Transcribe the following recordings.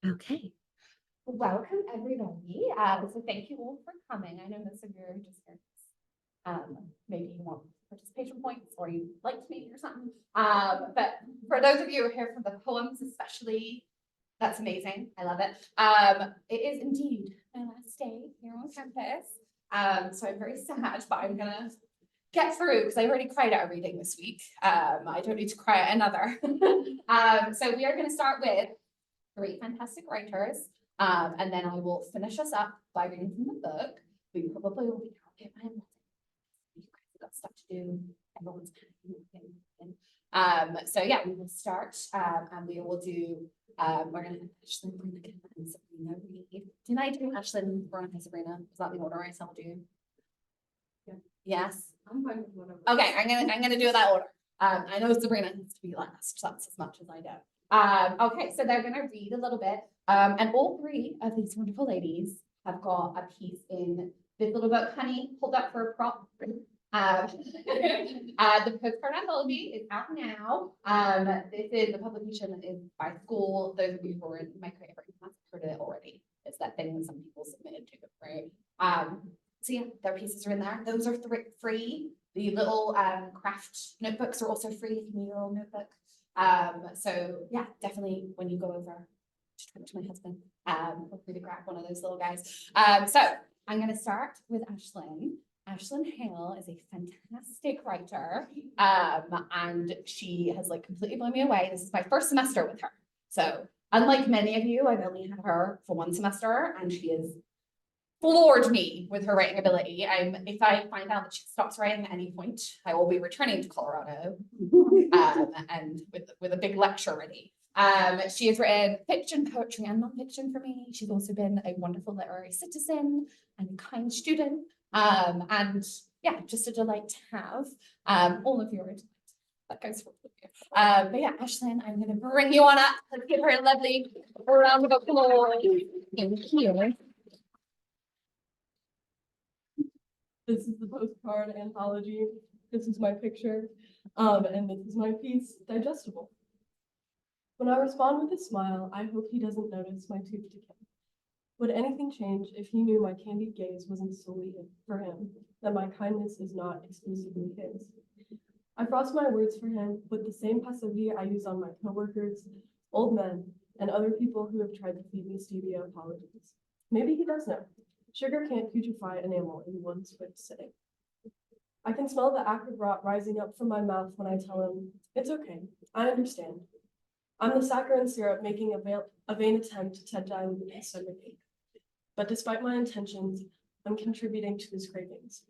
Okay. Welcome, everybody. So thank you all for coming. I know most of you are just here. Maybe you want participation points or you liked me or something. But for those of you who are here for the poems, especially, that's amazing. I love it. It is indeed my last day here on campus. So I'm very sad, but I'm gonna get through because I already cried at a reading this week. I don't need to cry at another. So we are going to start with 3 fantastic writers, and then I will finish us up by reading from the book. We probably will be okay by you guys have got stuff to do. Everyone's so yeah, we will start, and we will do. We're going to Ashlynn, Veronica, and Sabrina read. Did I do Ashlynn, Veronica, Sabrina? Was that the order I told you? Yeah. Yes. I'm fine with whatever. Okay, I'm gonna do that order. I know Sabrina needs to be last. That's as much as I know. Okay, so they're gonna read a little bit. And all 3 of these wonderful ladies have got a piece in this little book, honey, hold up for a prop. The Postcard Anthology is out now. This is the publication that is by school. Those of you who are in my creative writing class have heard of it already. It's that thing that some people submitted to, right? So yeah, their pieces are in there. Those are free. The little craft notebooks are also free if you need your own notebook. So yeah, definitely when you go over to talk to my husband, feel free to grab one of those little guys. So I'm gonna start with Ashlynn. Ashlynn Hale is a fantastic writer, and she has like completely blown me away. This is my first semester with her. So unlike many of you, I've only had her for 1 semester, and she is floored me with her writing ability. If I find out that she stops writing at any point, I will be returning to Colorado, and with a big lecture ready. She has written fiction, poetry, and nonfiction for me. She's also been a wonderful literary citizen and a kind student. And yeah, just a delight to have. All of your that goes for you. But yeah, Ashlynn, I'm going to bring you on up. Let's give her a lovely round of applause. Thank you. This is the Postcard Anthology. This is my picture, and this is my piece, Digestible. When I respond with a smile, I hope he doesn't notice my tooth decay. Would anything change if he knew my candid gaze wasn't solely for him, that my kindness is not exclusively his? I frost my words for him with the same passivity I use on my coworkers, old men, and other people who have tried to feed me stevia apologies. Maybe he does know. Sugar can't putrefy enamel in one swift sitting. I can smell the acrid rot rising up from my mouth when I tell him, it's okay, I understand. I'm the saccharin syrup making a vain attempt to dilute his stomach ache. But despite my intentions, I'm contributing to his cravings.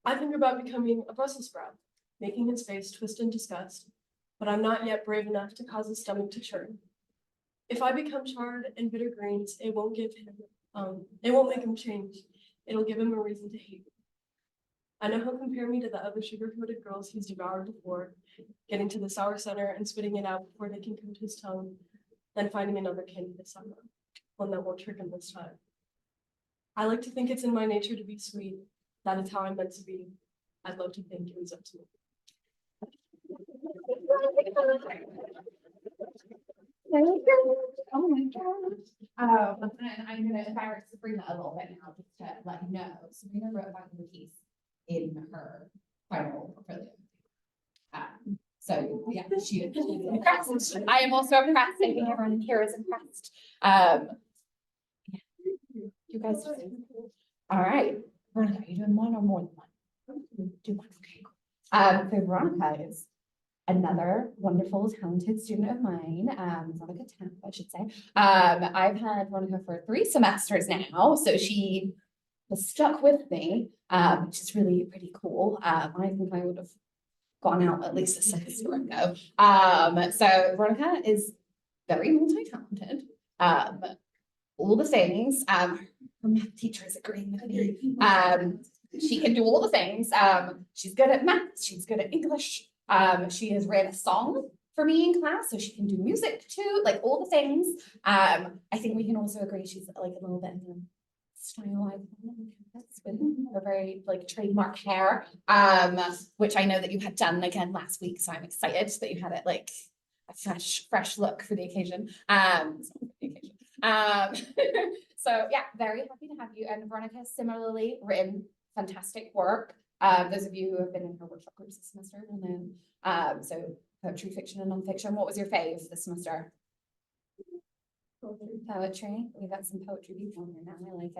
I think about becoming a Brussels sprout, making his face twist in disgust, but I'm not yet brave enough to cause his stomach to churn. If I become charred and bitter greens, it won't make him change. It'll give him a reason to hate me. I know he'll compare me to the other sugar-coated girls he's devoured before, getting to the sour center and spitting it out before they can coat his tongue, then finding another candy to suck on, one that won't trick him this time. I like to think it's in my nature to be sweet. That is how I'm meant to be. I'd love to think it was up to me. Oh my gosh. And I'm going to embarrass Sabrina a little bit now just to let you know. Sabrina wrote about the piece in her final portfolio. So yeah, she is impressed. I am also impressed. I think everyone here is impressed. Yeah. You guys do. All right. Veronica, are you doing one or more than one? Do one. Okay, cool. So Veronica is another wonderful, talented student of mine, Veronica Tapp, I should say. I've had Veronica for 3 semesters now, so she has stuck with me, which is really pretty cool. I think I would have gone out at least a semester ago. So Veronica is very multi-talented. All the things. Her math teacher is agreeing with me. She can do all the things. She's good at math. She's good at English. She has read a song for me in class, so she can do music too, like all the things. I think we can also agree she's like a little bit stylized with her very like trademark hair, which I know that you had done again last week, so I'm excited that you had it like fresh look for the occasion. It's not for the occasion. So yeah, very happy to have you. And Veronica has similarly written fantastic work. Those of you who have been in her workshop groups this semester will know. So poetry, fiction, and nonfiction. What was your fave this semester? Poetry. We got some poetry people in here now. I like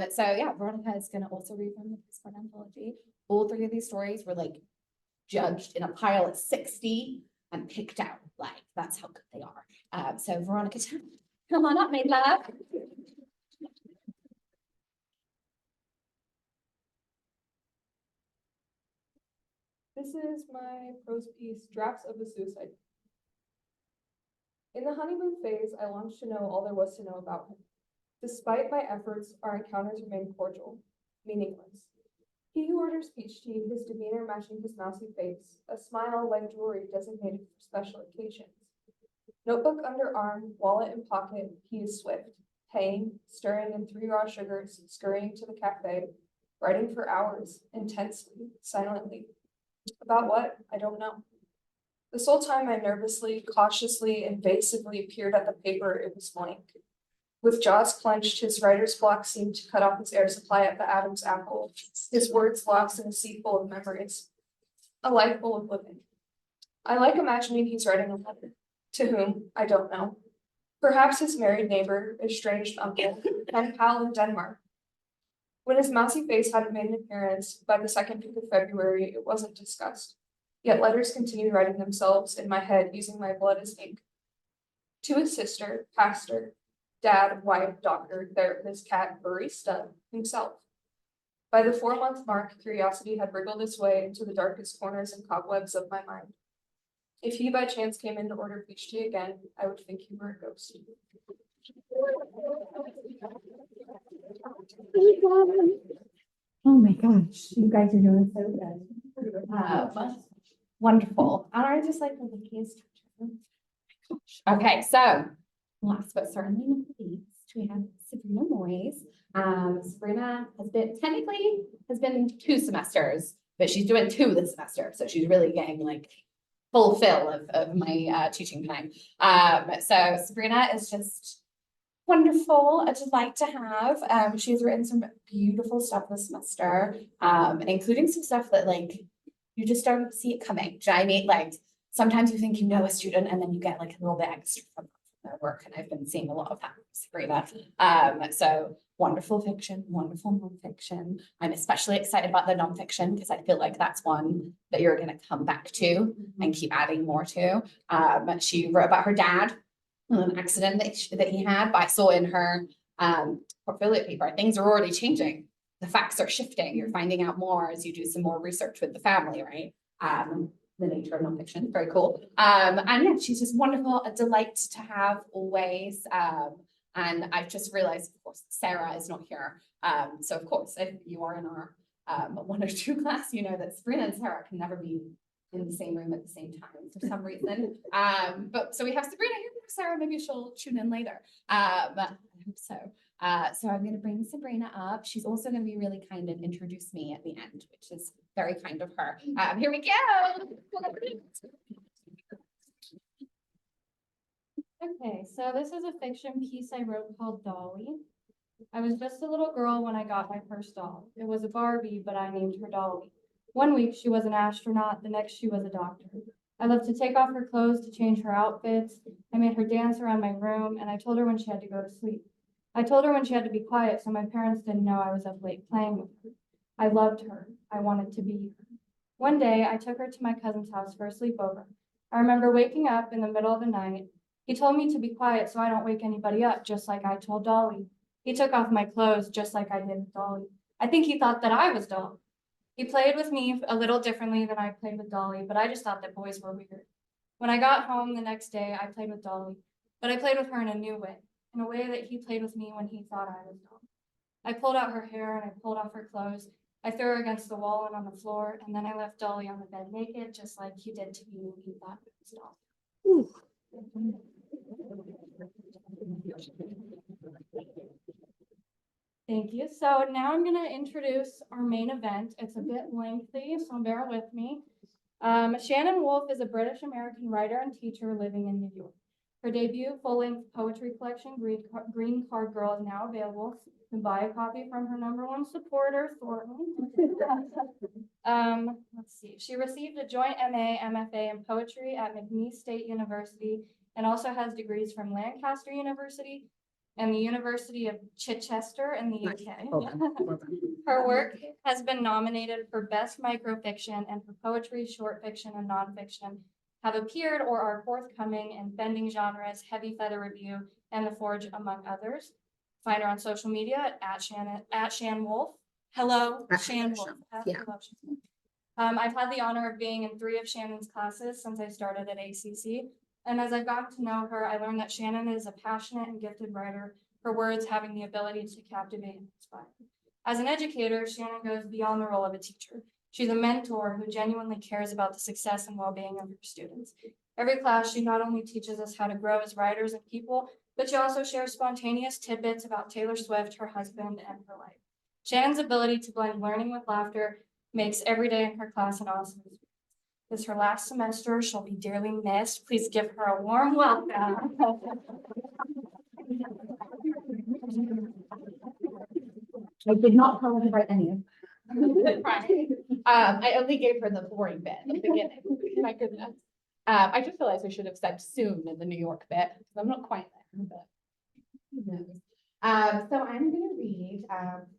it. So yeah, Veronica is going to also read from the Postcard Anthology. All three of these stories were like judged in a pile of 60 and picked out. Like that's how good they are. So Veronica, come on up, my love. This is my prose piece, Drafts of a Suicide. In the honeymoon phase, I longed to know all there was to know about him. Despite my efforts, our encounters remained cordial, meaningless. He who orders peach tea, his demeanor matching his mousy face, a smile like jewelry designated for special occasions. Notebook under arm, wallet in pocket, he is swift, paying, stirring in 3 raw sugars, scurrying to the cafe, writing for hours, intensely, silently. About what? I don't know. This whole time I nervously, cautiously, invasively peered at the paper. It was blank. With jaws clenched, his writer's block seemed to cut off his air supply at the Adam's apple, his words lost in a sea full of memories. A life full of living. I like imagining he's writing a letter. To whom? I don't know. Perhaps his married neighbor, estranged uncle, pen pal in Denmark. When his mousy face hadn't made an appearance, by the second week of February, it wasn't discussed. Yet letters continued writing themselves in my head using my blood as ink. To his sister, pastor, dad, wife, doctor, therapist, cat, barista, himself. By the 4-month mark, curiosity had wriggled its way into the darkest corners and cobwebs of my mind. If he by chance came in to order peach tea again, I would think he were a ghost. Oh my gosh, you guys are doing so good. Wonderful. And I just like the luckiest touch. Okay, so last but certainly not least, we have Sabrina Moyes. Sabrina has been 2 semesters, but she's doing 2 this semester. So she's really getting like full fill of my teaching time. So Sabrina is just wonderful, a delight to have. She's written some beautiful stuff this semester, including some stuff that like you just don't see it coming. Do you know what I mean? Like sometimes you think you know a student and then you get like a little bit extra from their work, and I've been seeing a lot of that with Sabrina. So wonderful fiction, wonderful nonfiction. I'm especially excited about the nonfiction because I feel like that's one that you're going to come back to and keep adding more to. She wrote about her dad, an accident that he had, but I saw in her portfolio paper, things are already changing. The facts are shifting. You're finding out more as you do some more research with the family, right? The nature of nonfiction, very cool. And yeah, she's just wonderful, a delight to have always. And I've just realized, of course, Sarah is not here. So of course, if you are in our 1 or 2 class, you know that Sabrina and Sarah can never be in the same room at the same time for some reason. But so we have Sabrina here. Sarah, maybe she'll tune in later. I hope so. So I'm going to bring Sabrina up. She's also going to be really kind and introduce me at the end, which is very kind of her. Here we go. Okay, so this is a fiction piece I wrote called Dolly. I was just a little girl when I got my first doll. It was a Barbie, but I named her Dolly. One week she was an astronaut, the next she was a doctor. I loved to take off her clothes to change her outfits. I made her dance around my room, and I told her when she had to go to sleep. I told her when she had to be quiet so my parents didn't know I was up late playing with her. I loved her. I wanted to be her. One day, I took her to my cousin's house for a sleepover. I remember waking up in the middle of the night. He told me to be quiet so I don't wake anybody up, just like I told Dolly. He took off my clothes just like I did with Dolly. I think he thought that I was Dolly. He played with me a little differently than I played with Dolly, but I just thought that boys were weird. When I got home the next day, I played with Dolly, but I played with her in a new way, in a way that he played with me when he thought I was Dolly. I pulled out her hair and I pulled off her clothes. I threw her against the wall and on the floor, and then I left Dolly on the bed naked, just like he did to me when he thought I was Dolly. Thank you. So now I'm going to introduce our main event. It's a bit lengthy, so bear with me. Shannon Wolf is a British-American writer and teacher living in New York. Her debut full-length poetry collection, Green Card Girl, is now available. You can buy a copy from her #1 supporter, Thornton. Let's see. She received a joint MA, MFA in poetry at McNeese State University and also has degrees from Lancaster University and the University of Chichester in the UK. Her work has been nominated for Best Microfiction, and her poetry, short fiction, and nonfiction have appeared or are forthcoming in Bending Genres, Heavy Feather Review, and The Forge, among others. Find her on social media at Shannon Wolf. Hello, Shannon Wolf. Yeah. I've had the honor of being in 3 of Shannon's classes since I started at ACC. And as I've gotten to know her, I learned that Shannon is a passionate and gifted writer, her words having the ability to captivate and inspire. As an educator, Shannon goes beyond the role of a teacher. She's a mentor who genuinely cares about the success and well-being of her students. Every class, she not only teaches us how to grow as writers and people, but she also shares spontaneous tidbits about Taylor Swift, her husband, and her life. Shannon's ability to blend learning with laughter makes every day in her class an awesome experience. This is her last semester. She'll be dearly missed. Please give her a warm welcome. I did not tell her to write any of them. I only gave her the boring bit at the beginning. My goodness. I just realized I should have said soon in the New York bit, because I'm not quite there, but who knows. So I'm going to read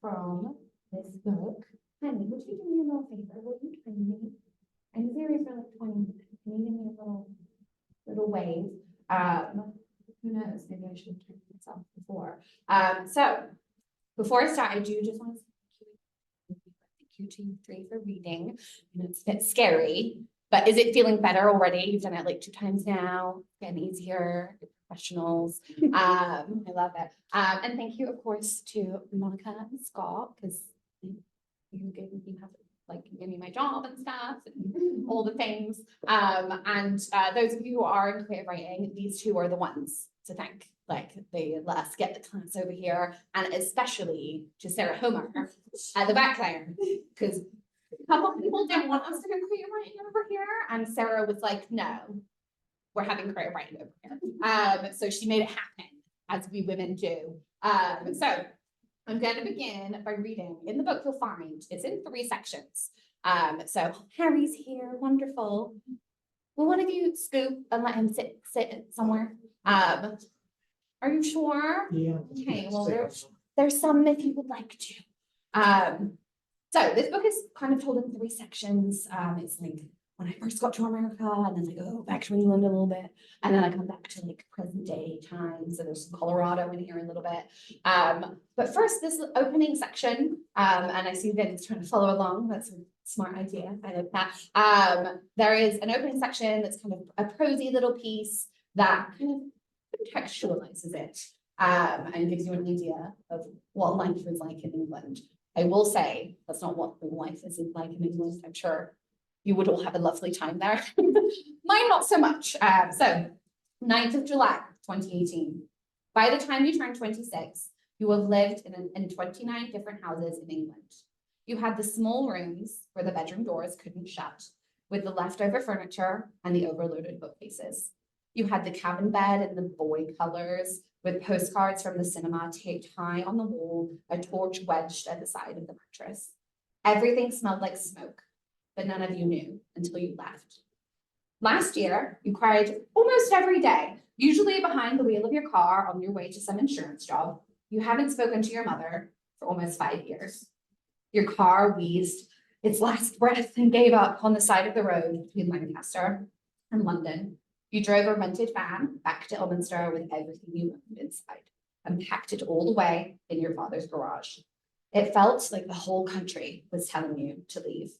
from this book. Honey, would you do me a little favor? Will you train me? I'm serious for like 20 minutes. Can you give me a little wave? Who knows? Maybe I should have trained myself before. So before I start, I do just want to say thank you to you 3 for reading. And it's a bit scary, but is it feeling better already? You've done it like 2 times now, getting easier, you're professionals. I love it. And thank you, of course, to Monica and Scott, because you have like give me my job and stuff and all the things. And those of you who are in creative writing, these 2 are the ones to thank. Like they let us get the class over here, and especially to Sarah Homer at the back there, because a couple of people didn't want us to go creative writing over here, and Sarah was like, no, we're having creative writing over here. So she made it happen, as we women do. So I'm going to begin by reading. In the book, you'll find it's in 3 sections. So Harry's here, wonderful. Will one of you scoop and let him sit somewhere? Are you sure? Yeah. Okay, well, there's some if you would like to. So this book is kind of told in 3 sections. It's like when I first got to America, and then I go back to England a little bit, and then I come back to like present day times. So there's Colorado in here a little bit. But first, this opening section, and I see Vince trying to follow along. That's a smart idea. I like that. There is an opening section that's kind of a prosy little piece that kind of contextualizes it and gives you an idea of what life is like in England. I will say that's not what life is like in England. I'm sure you would all have a lovely time there. Mine not so much. So 9th of July, 2018. By the time you turn 26, you have lived in 29 different houses in England. You had the small rooms where the bedroom doors couldn't shut, with the leftover furniture and the overloaded bookcases. You had the cabin bed in the boy colors, with postcards from the cinema taped high on the wall, a torch wedged at the side of the mattress. Everything smelled like smoke, but none of you knew until you left. Last year, you cried almost every day, usually behind the wheel of your car on your way to some insurance job. You haven't spoken to your mother for almost 5 years. Your car wheezed its last breath and gave up on the side of the road between Lancaster and London. You drove a rented van back to Ilminster with everything you owned inside and packed it all away in your father's garage. It felt like the whole country was telling you to leave.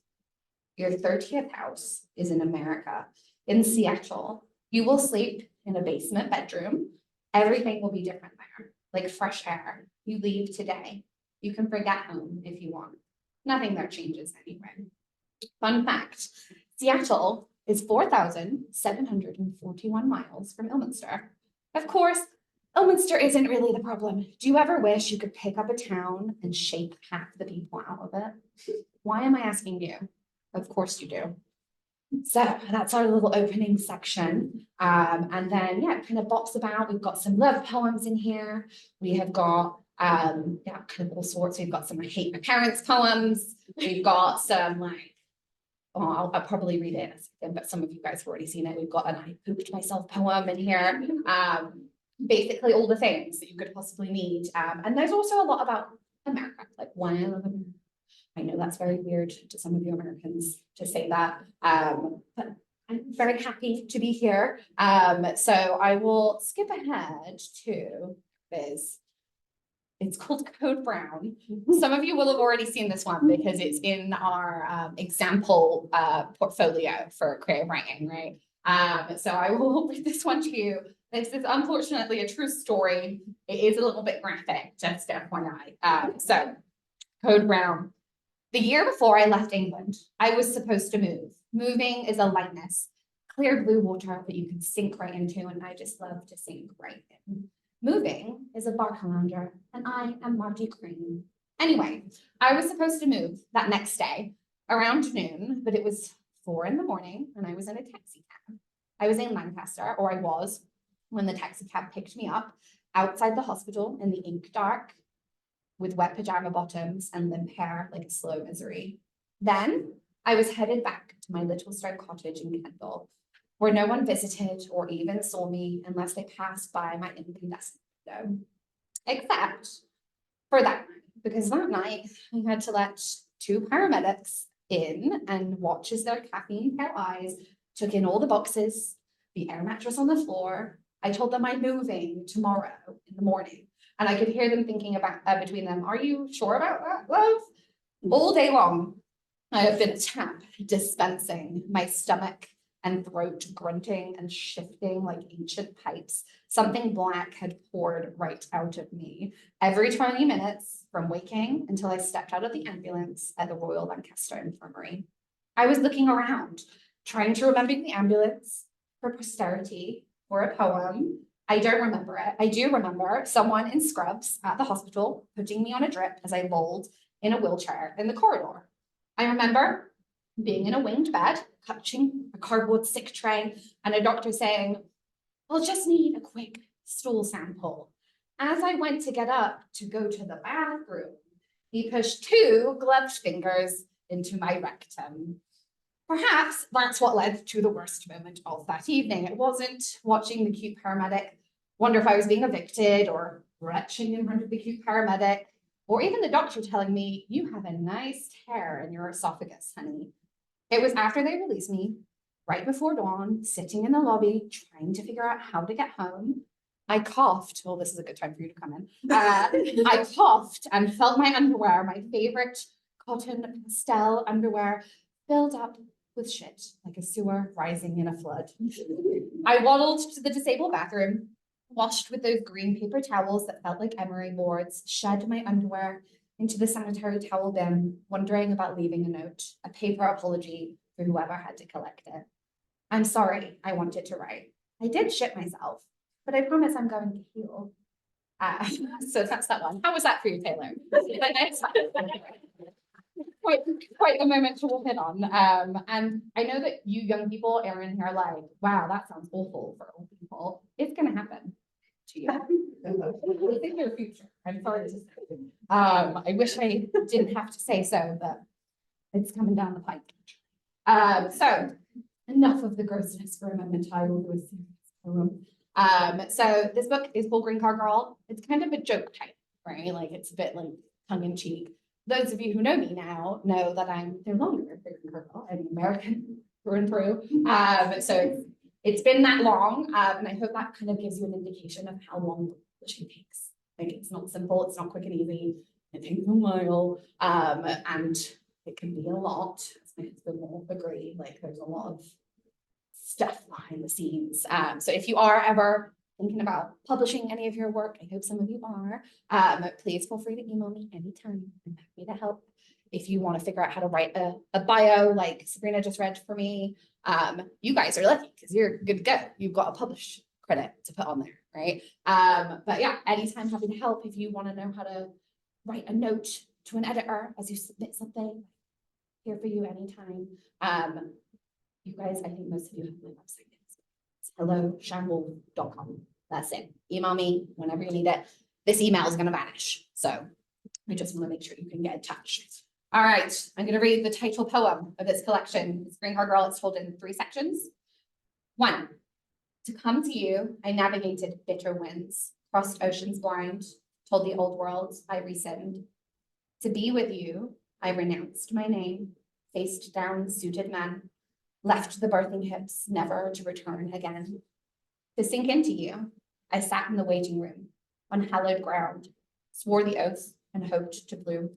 Your 30th house is in America, in Seattle. You will sleep in a basement bedroom. Everything will be different there, like fresh air. You leave today. You can forget home if you want. Nothing there changes anyway. Fun fact, Seattle is 4,741 miles from Ilminster. Of course, Ilminster isn't really the problem. Do you ever wish you could pick up a town and shake half the people out of it? Why am I asking you? Of course you do. So that's our little opening section. And then, yeah, kind of bops about. We've got some love poems in here. We have got, yeah, kind of all sorts. We've got some I hate my parents poems. We've got some like, oh, I'll probably read it in a second, but some of you guys have already seen it. We've got an I pooped myself poem in here. Basically all the things that you could possibly need. And there's also a lot about America, like why I love America. I know that's very weird to some of you Americans to say that, but I'm very happy to be here. So I will skip ahead to this. It's called Code Brown. Some of you will have already seen this one because it's in our example portfolio for creative writing, right? So I will read this one to you. This is unfortunately a true story. It is a little bit graphic, just FYI. So Code Brown. The year before I left England, I was supposed to move. Moving is a lightness, clear blue water that you can sink right into, and I just love to sink right in. Moving is a bar calendar, and I am Margie Crane. Anyway, I was supposed to move that next day around noon, but it was 4 in the morning, and I was in a taxi cab. I was in Lancaster, or I was, when the taxi cab picked me up outside the hospital in the ink dark, with wet pajama bottoms and limp hair like a slow misery. Then I was headed back to my little stone cottage in Kendal, where no one visited or even saw me unless they passed by my incandescent window. Except for that night, because that night I had to let 2 paramedics in and watch as their caffeine-pale eyes took in all the boxes, the air mattress on the floor. I told them I'm moving tomorrow in the morning. And I could hear them thinking about between them, are you sure about that, love? All day long, I have been a tap dispensing, my stomach and throat grunting and shifting like ancient pipes. Something black had poured right out of me every 20 minutes from waking until I stepped out of the ambulance at the Royal Lancaster Infirmary. I was looking around, trying to remember the ambulance for posterity, for a poem. I don't remember it. I do remember someone in scrubs at the hospital putting me on a drip as I lolled in a wheelchair in the corridor. I remember being in a winged bed, clutching a cardboard sick tray, and a doctor saying, "We'll just need a quick stool sample." As I went to get up to go to the bathroom, he pushed 2 gloved fingers into my rectum. Perhaps that's what led to the worst moment of that evening. It wasn't watching the cute paramedic wonder if I was being evicted or retching in front of the cute paramedic, or even the doctor telling me, "You have a nice tear in your esophagus, honey." It was after they released me, right before dawn, sitting in the lobby, trying to figure out how to get home. I coughed. Well, this is a good time for you to come in. I coughed and felt my underwear, my favorite cotton pastel underwear, filled up with shit like a sewer rising in a flood. I waddled to the disabled bathroom, washed with those green paper towels that felt like emery boards, shed my underwear into the sanitary towel bin, wondering about leaving a note, a paper apology for whoever had to collect it. "I'm sorry," I wanted to write. "I did shit myself, but I promise I'm going to heal." So that's that one. How was that for you, Taylor? Quite a moment to walk in on. And I know that you young people are in here like, wow, that sounds awful for old people. It's gonna happen to you. It's in your future. I'm sorry to say. I wish I didn't have to say so, but it's coming down the pipe. So enough of the grossness for a moment. I will do a serious poem. So this book is called Green Car Girl. It's kind of a joke type, right? Like it's a bit like tongue in cheek. Those of you who know me now know that I'm no longer a Green Car Girl. I'm an American through and through. So it's been that long, and I hope that kind of gives you an indication of how long publishing takes. Like it's not simple, it's not quick and easy. It takes a while, and it can be a lot. As my husband will agree, like there's a lot of stuff behind the scenes. So if you are ever thinking about publishing any of your work, I hope some of you are, please feel free to email me anytime. I'm happy to help. If you want to figure out how to write a bio like Sabrina just read for me, you guys are lucky because you're good to go. You've got a published credit to put on there, right? But yeah, anytime, happy to help. If you want to know how to write a note to an editor as you submit something, here for you anytime. You guys, I think most of you have my website. It's hello.shanwolf.com. That's it. Email me whenever you need it. This email is going to vanish. So I just want to make sure you can get in touch. All right, I'm going to read the title poem of this collection. It's Green Card Girl. It's told in 3 sections. 1. To come to you, I navigated bitter winds, crossed oceans blind, told the old world I rescind. To be with you, I renounced my name, faced down suited men, left the birthing hips, never to return again. To sink into you, I sat in the waiting room, on hallowed ground, swore the oath and hoped to bloom.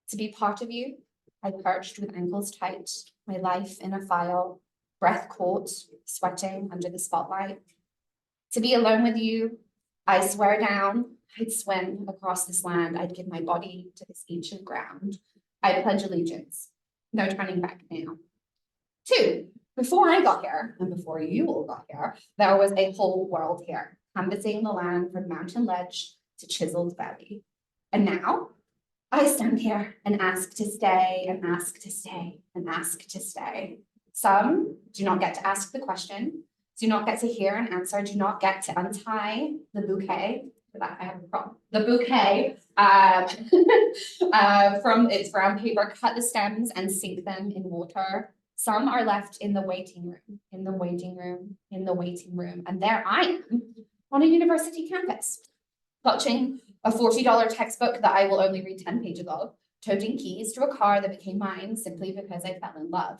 To be part of you, I perched with ankles tight, my life in a file, breath caught, sweating under the spotlight. To be alone with you, I swear down, I'd swim across this land, I'd give my body to this ancient ground. I pledge allegiance, no turning back now. 2, before I got here, and before you all got here, there was a whole world here, canvassing the land from mountain ledge to chiseled valley. And now, I stand here and ask to stay, and ask to stay, and ask to stay. Some do not get to ask the question, do not get to hear an answer, do not get to untie the bouquet. For that, I have a problem. The bouquet from its brown paper, cut the stems and sink them in water. Some are left in the waiting room, in the waiting room, in the waiting room. And there I am on a university campus, clutching a $40 textbook that I will only read 10 pages of, toting keys to a car that became mine simply because I fell in love.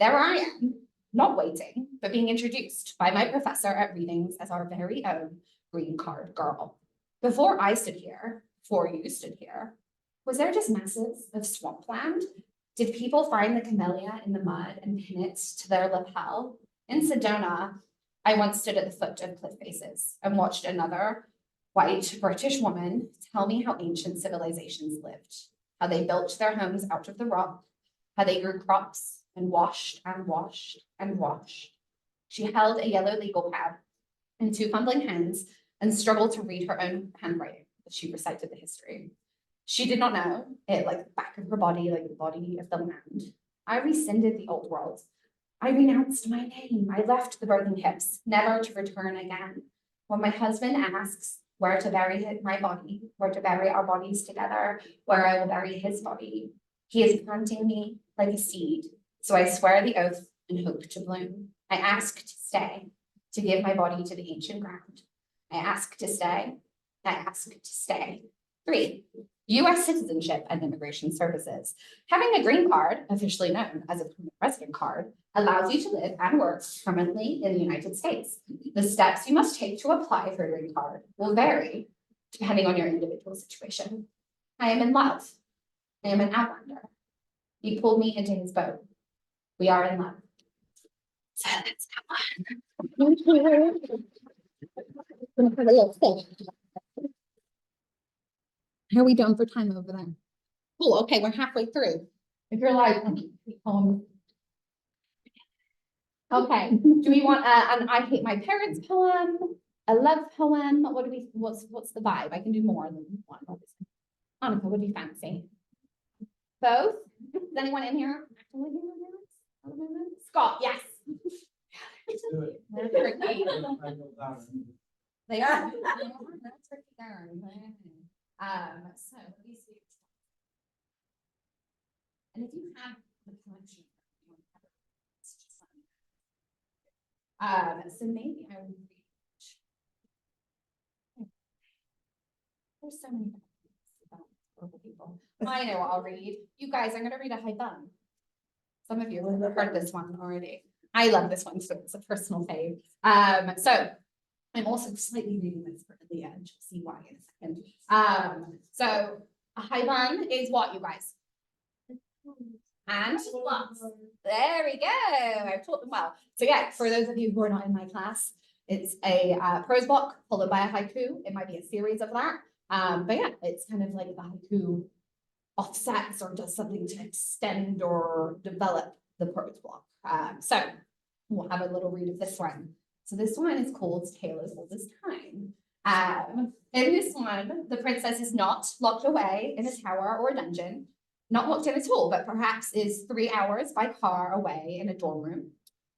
There I am, not waiting, but being introduced by my professor at readings as our very own green card girl. Before I stood here, before you stood here, was there just masses of swampland? Did people find the camellia in the mud and pin it to their lapel? In Sedona, I once stood at the foot of cliff faces and watched another white British woman tell me how ancient civilizations lived, how they built their homes out of the rock, how they grew crops and washed and washed and washed. She held a yellow legal pad in 2 fumbling hands and struggled to read her own handwriting as she recited the history. She did not know it like the back of her body, like the body of the land. I rescinded the old world. I renounced my name. I left the birthing hips, never to return again. When my husband asks where to bury my body, where to bury our bodies together, where I will bury his body, he is planting me like a seed. So I swear the oath and hope to bloom. I ask to stay, to give my body to the ancient ground. I ask to stay. I ask to stay. 3, U.S. citizenship and immigration services. Having a green card, officially known as a permanent resident card, allows you to live and work permanently in the United States. The steps you must take to apply for a green card will vary depending on your individual situation. I am in love. I am an outlander. He pulled me into his boat. We are in love. So that's that one. Have a little thing. How are we doing for time over there? Cool, okay, we're halfway through. If you're like, okay, do we want an I hate my parents poem, a love poem? What do we, what's the vibe? I can do more than one, obviously. Monica, what do you fancy? Both? Is anyone in here? Scott, yes. They're tricky. They are. That's tricky there. So let me see. And if you have the collection, you want to have it, it's just fun. So maybe I would read. There's so many about purple people. I know I'll read. You guys, I'm gonna read a high bun. Some of you have heard this one already. I love this one, so it's a personal fave. So I'm also slightly reading this for the edge. See why in a second. So a high bun is what, you guys? And lots. There we go. I've taught them well. So yeah, for those of you who are not in my class, it's a prose block followed by a haiku. It might be a series of that. But yeah, it's kind of like the haiku offsets or does something to extend or develop the prose block. So we'll have a little read of this one. So this one is called Tale as Old as Time. In this one, the princess is not locked away in a tower or a dungeon. not locked in at all, but perhaps is 3 hours by car away in a dorm room,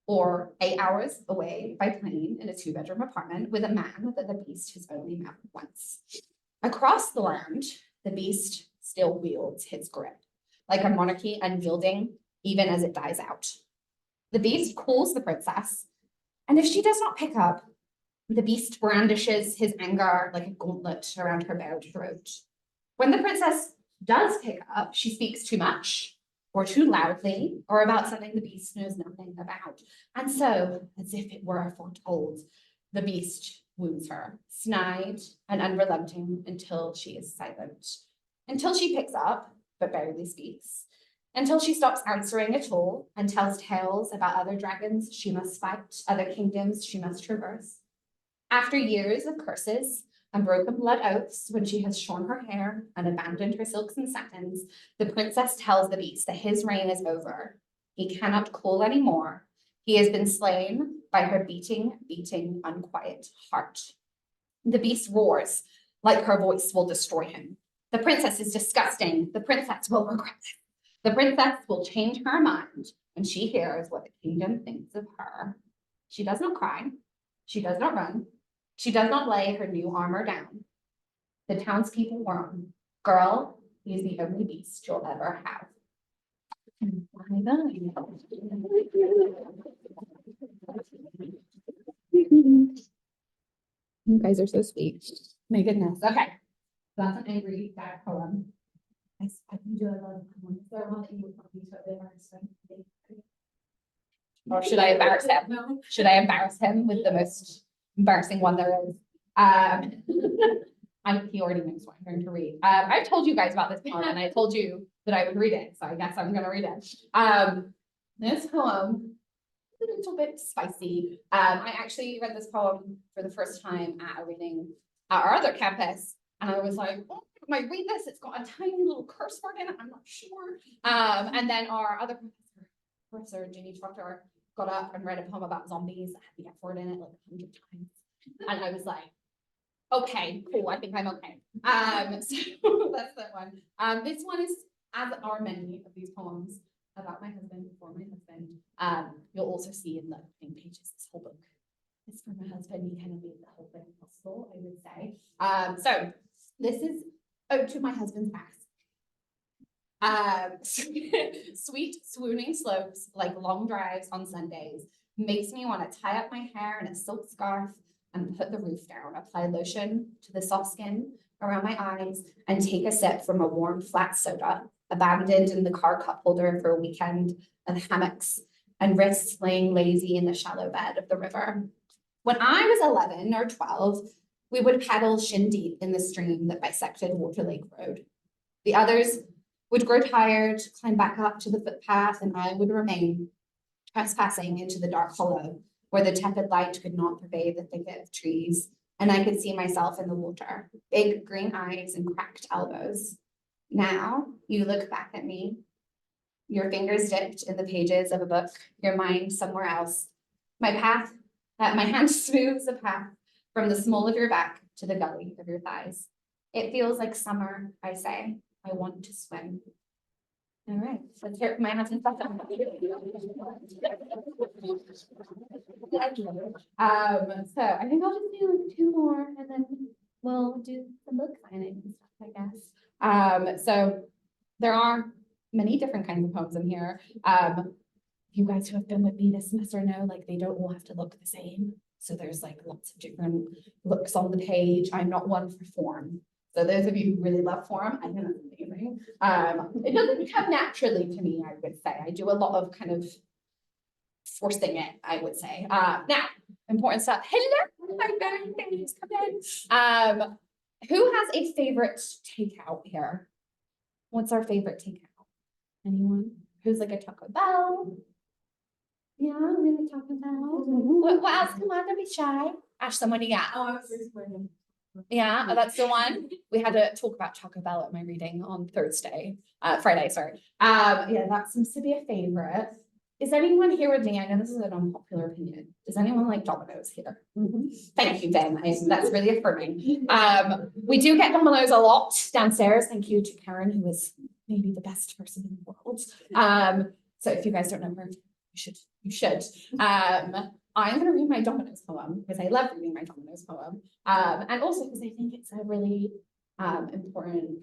or 8 hours away by plane in a 2-bedroom apartment with a man that the beast has only met once. Across the land, the beast still wields his grip, like a monarchy unyielding, even as it dies out. The beast calls the princess, and if she does not pick up, the beast brandishes his anger like a gauntlet around her bared throat. When the princess does pick up, she speaks too much, or too loudly, or about something the beast knows nothing about. And so, as if it were foretold, the beast wounds her, snide and unrelenting, until she is silent, until she picks up, but barely speaks, until she stops answering at all and tells tales about other dragons she must fight, other kingdoms she must traverse. After years of curses and broken blood oaths, when she has shorn her hair and abandoned her silks and satins, the princess tells the beast that his reign is over. He cannot call anymore. He has been slain by her beating, unquiet heart. The beast roars, like her voice will destroy him. The princess is disgusting. The princess will regret it. The princess will change her mind when she hears what the kingdom thinks of her. She does not cry. She does not run. She does not lay her new armor down. The townspeople warn, girl, he is the only beast you'll ever have. You guys are so sweet. My goodness. Okay. That's an angry bad poem. I can do a lot of poems. Is there one that you would want me to embarrass him? Or should I embarrass him? No. Should I embarrass him with the most embarrassing one there is? He already knows what I'm going to read. I've told you guys about this poem and I told you that I would read it, so I guess I'm going to read it. This poem is a little bit spicy. I actually read this poem for the first time at a reading at our other campus, and I was like, oh, can I read this? It's got a tiny little curse word in it. I'm not sure. And then our other professor, Ginny Trucker, got up and read a poem about zombies that had the F word in it like 100 times. And I was like, okay, cool, I think I'm okay. So that's that one. This one is, as are many of these poems about my husband, for my husband. You'll also see in the opening pages, this whole book is for my husband. He kind of made the whole thing possible, I would say. So this is ode to my husband's ass. Sweet swooning slopes like long drives on Sundays makes me want to tie up my hair in a silk scarf and put the roof down, apply lotion to the soft skin around my eyes, and take a sip from a warm flat soda abandoned in the car cup holder for a weekend of hammocks and wrists laying lazy in the shallow bed of the river. When I was 11 or 12, we would paddle shin deep in the stream that bisected Water Lake Road. The others would grow tired, climb back up to the footpath, and I would remain trespassing into the dark hollow where the tepid light could not pervade the thicket of trees, and I could see myself in the water, big green eyes and cracked elbows. Now you look back at me, your fingers dipped in the pages of a book, your mind somewhere else. My hand smooths a path from the small of your back to the gully of your thighs. It feels like summer, I say. I want to swim. All right, let's hear my husband. So I think I'll just do like 2 more and then we'll do some book signing and stuff, I guess. So there are many different kinds of poems in here. You guys who have been with me this semester know, like, they don't all have to look the same. So there's like lots of different looks on the page. I'm not one for form. So those of you who really love form, I think that's amazing. It doesn't come naturally to me, I would say. I do a lot of kind of forcing it, I would say. Now, important stuff. Hello, my birthdays, come in. Who has a favorite takeout here? What's our favorite takeout? Anyone? Who's like a Taco Bell? Yeah, really Taco Bell. What else? Come on, don't be shy. Ash, what do you got? Oh, I was just waiting. Yeah, that's the one. We had to talk about Taco Bell at my reading on Friday, sorry. Yeah, that seems to be a favorite. Is anyone here with me? I know this is an unpopular opinion. Does anyone like Domino's here? Thank you, Ben. That's really affirming. We do get Domino's a lot downstairs. Thank you to Karen, who is maybe the best person in the world. So if you guys don't know her, you should. I'm gonna read my Dominoes poem because I love reading my Dominoes poem. And also because I think it's a really important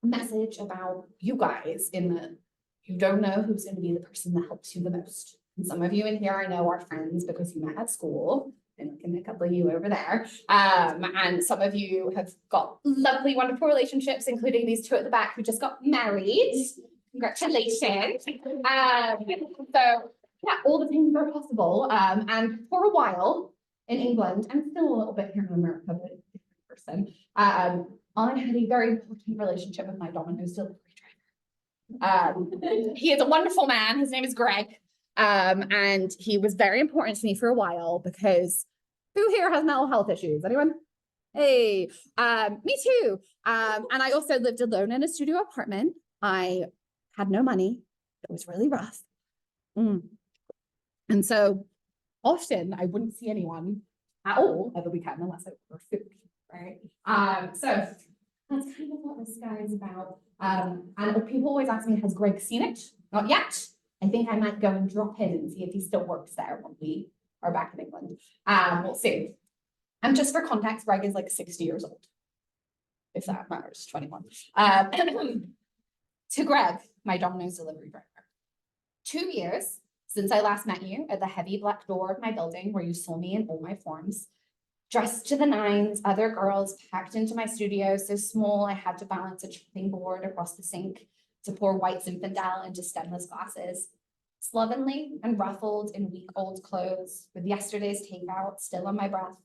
message about you guys in that you don't know who's going to be the person that helps you the most. And some of you in here I know are friends because you met at school. I'm looking at a couple of you over there. And some of you have got lovely, wonderful relationships, including these two at the back who just got married. Congratulations. So yeah, all the things are possible. And for a while in England, and still a little bit here in America, but a different person, I had a very important relationship with my Domino's delivery driver. He is a wonderful man. His name is Greg. And he was very important to me for a while because who here has mental health issues? Anyone? Hey, me too. And I also lived alone in a studio apartment. I had no money. It was really rough. And so often I wouldn't see anyone at all over the weekend unless I ordered food, right? So that's kind of what this guy is about. And people always ask me, has Greg seen it? Not yet. I think I might go and drop in and see if he still works there when we are back in England. We'll see. And just for context, Greg is like 60 years old. If that matters, 21. To Greg, my Domino's delivery driver. 2 years since I last met you at the heavy black door of my building where you saw me in all my forms. Dressed to the nines, other girls packed into my studio so small I had to balance a chopping board across the sink to pour white Zinfandel into stemless glasses. Slovenly and ruffled in week-old clothes, with yesterday's takeout still on my breath.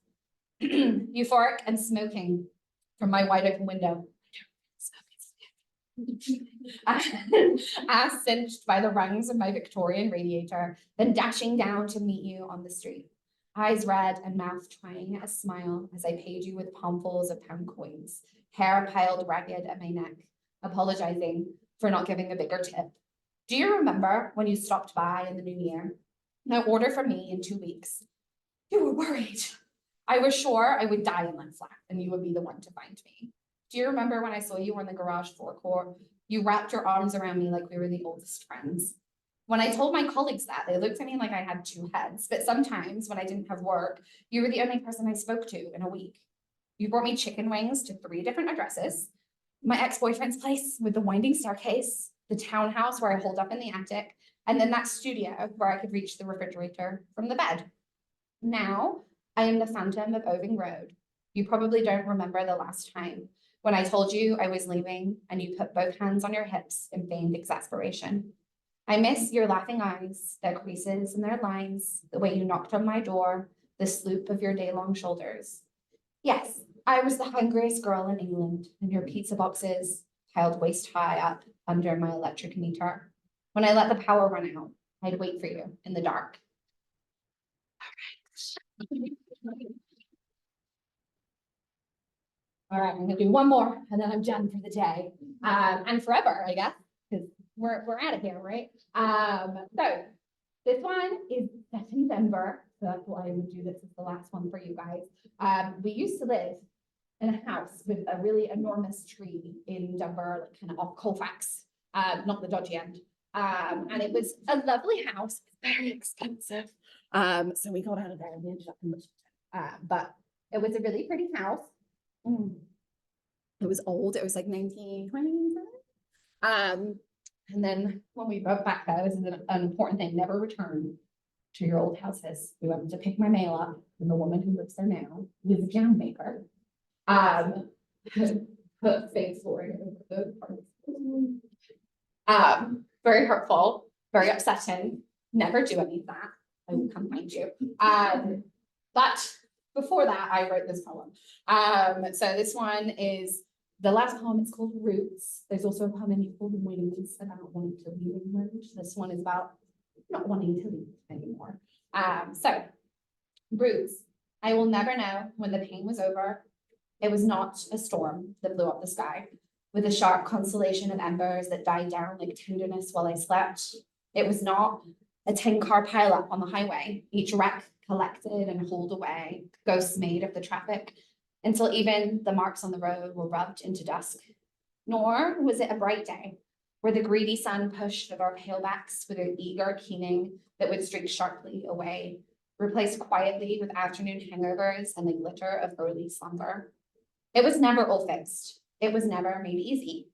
Euphoric and smoking from my wide open window. Ass cinched by the rungs of my Victorian radiator, then dashing down to meet you on the street. Eyes red and mouth trying a smile as I paid you with palmfuls of pound coins, hair piled ragged at my neck, apologizing for not giving a bigger tip. Do you remember when you stopped by in the new year? No order from me in 2 weeks. You were worried. I was sure I would die in that flat and you would be the one to find me. Do you remember when I saw you on the garage forecourt? You wrapped your arms around me like we were the oldest friends. When I told my colleagues that, they looked at me like I had 2 heads, but sometimes when I didn't have work, you were the only person I spoke to in a week. You brought me chicken wings to 3 different addresses, my ex-boyfriend's place with the winding staircase, the townhouse where I holed up in the attic, and then that studio where I could reach the refrigerator from the bed. Now, I am the phantom of Oving Road. You probably don't remember the last time when I told you I was leaving and you put both hands on your hips in feigned exasperation. I miss your laughing eyes, their creases and their lines, the way you knocked on my door, the sloop of your day-long shoulders. Yes, I was the hungriest girl in England, and your pizza boxes piled waist high up under my electric meter. When I let the power run out, I'd wait for you in the dark. All right, I'm gonna do one more and then I'm done for the day. And forever, I guess, because we're out of here, right? So this one is set in Denver. So that's why I would do this as the last one for you guys. We used to live in a house with a really enormous tree in Denver, like kind of off Colfax, not the dodgy end. And it was a lovely house, very expensive. So we got out of there and we ended up in Washington. But it was a really pretty house. It was old. It was like 1927. And then when we moved back there, this is an important thing, never return to your old houses. We went to pick my mail up, and the woman who lives there now was a jam maker. Put fake flooring over the parts. Very hurtful, very upsetting. Never do any of that. I will come find you. But before that, I wrote this poem. So this one is the last poem. It's called Roots. There's also a poem in here called Wings about wanting to leave England. This one is about not wanting to leave anymore. So Roots. I will never know when the pain was over. It was not a storm that blew up the sky with a sharp constellation of embers that died down like tenderness while I slept. It was not a 10-car pileup on the highway, each wreck collected and hauled away, ghosts made of the traffic, until even the marks on the road were rubbed into dusk. Nor was it a bright day, where the greedy sun pushed at our palebacks with an eager keening that would streak sharply away, replaced quietly with afternoon hangovers and the glitter of early slumber. It was never all fixed. It was never made easy.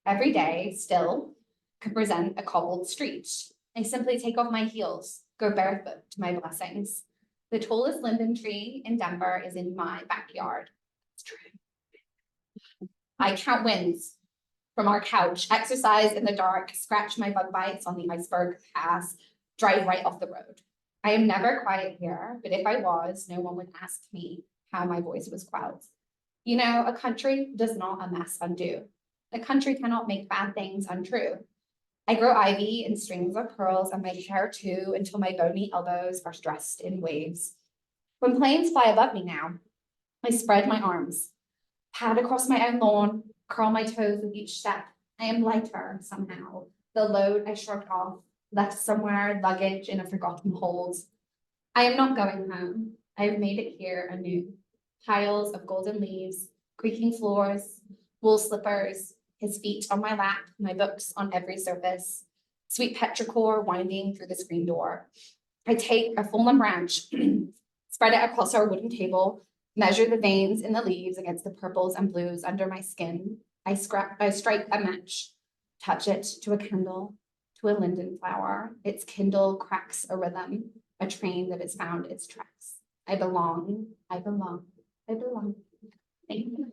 Every day, still, could present a cobbled street. I simply take off my heels, go barefoot to my blessings. The tallest linden tree in Denver is in my backyard. It's true. I count wins from our couch, exercise in the dark, scratch my bug bites on the iceberg pass, drive right off the road. I am never quiet here, but if I was, no one would ask me how my voice was quelled. You know, a country does not a mess undo. A country cannot make bad things untrue. I grow ivy and strings of pearls and my hair too until my bony elbows are dressed in waves. When planes fly above me now, I spread my arms, pad across my own lawn, curl my toes with each step. I am lighter somehow. The load I shrugged off, left somewhere, luggage in a forgotten hold. I am not going home. I have made it here anew. Piles of golden leaves, creaking floors, wool slippers, his feet on my lap, my books on every surface, sweet petrichor winding through the screen door. I take a fallen branch, spread it across our wooden table, measure the veins in the leaves against the purples and blues under my skin. I strike a match, touch it to a candle, to a linden flower. Its kindle cracks a rhythm, a train that has found its tracks. I belong, I belong, I belong. Thank you.